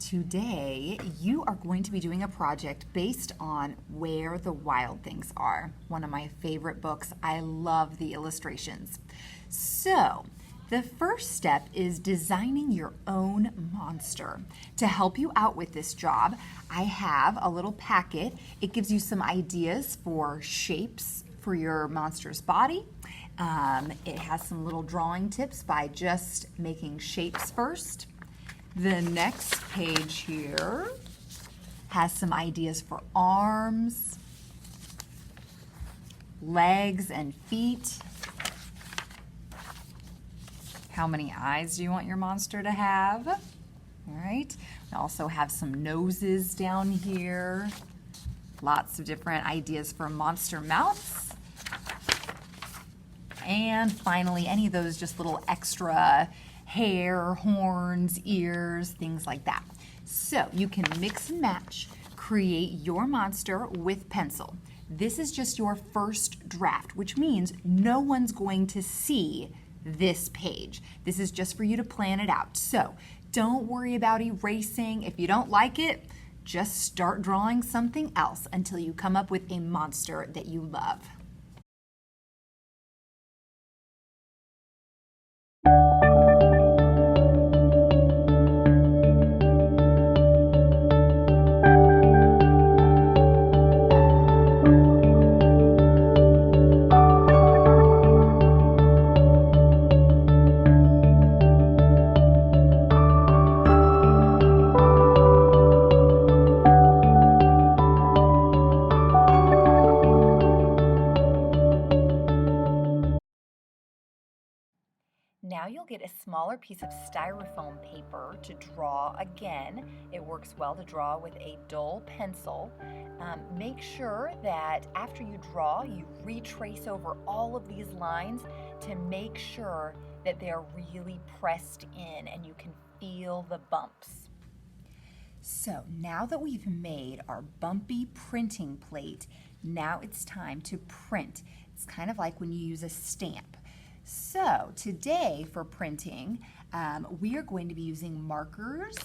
Today, you are going to be doing a project based on Where the Wild Things Are, one of my favorite books. I love the illustrations. So, the first step is designing your own monster. To help you out with this job, I have a little packet. It gives you some ideas for shapes for your monster's body. It has some little drawing tips by just making shapes first. The next page here has some ideas for arms, legs and feet. How many eyes do you want your monster to have? All right. We also have some noses down here. Lots of different ideas for monster mouths. And finally, any of those just little extra hair, horns, ears, things like that. So you can mix and match, create your monster with pencil. This is just your first draft, which means no one's going to see this page. This is just for you to plan it out. So don't worry about erasing. If you don't like it, just start drawing something else until you come up with a monster that you love. Now you'll get a smaller piece of styrofoam paper to draw again. It works well to draw with a dull pencil. Make sure that after you draw, you retrace over all of these lines to make sure that they're really pressed in and you can feel the bumps. So now that we've made our bumpy printing plate, now it's time to print. It's kind of like when you use a stamp. So today for printing, we are going to be using markers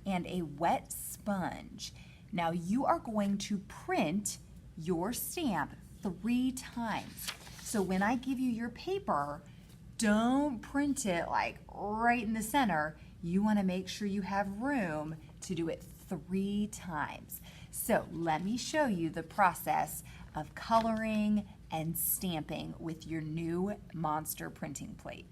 and a wet sponge. Now you are going to print your stamp 3 times. So when I give you your paper, don't print it like right in the center. You want to make sure you have room to do it 3 times. So let me show you the process of coloring and stamping with your new monster printing plate.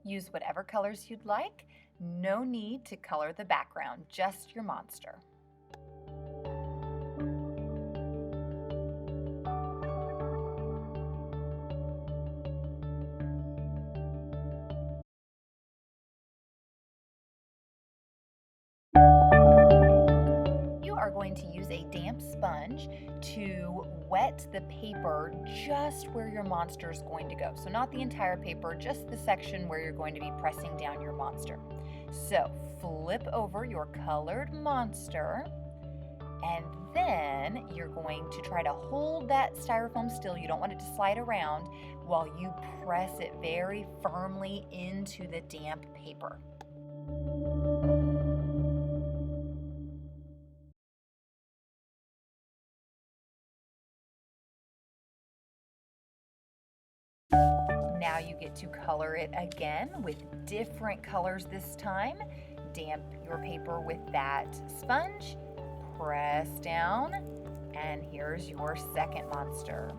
Use whatever colors you'd like. No need to color the background, just your monster. Are going to use a damp sponge to wet the paper just where your monster is going to go. So not the entire paper, just the section where you're going to be pressing down your monster. So flip over your colored monster and then you're going to try to hold that styrofoam still. You don't want it to slide around while you press it very firmly into the damp paper. Now you get to color it again with different colors this time. Damp your paper with that sponge, press down, and here's your second monster.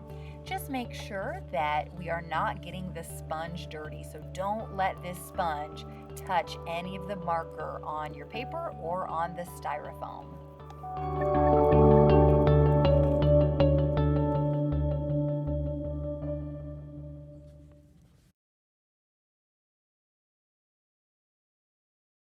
Just make sure that we are not getting the sponge dirty, so don't let this sponge touch any of the marker on your paper or on the styrofoam.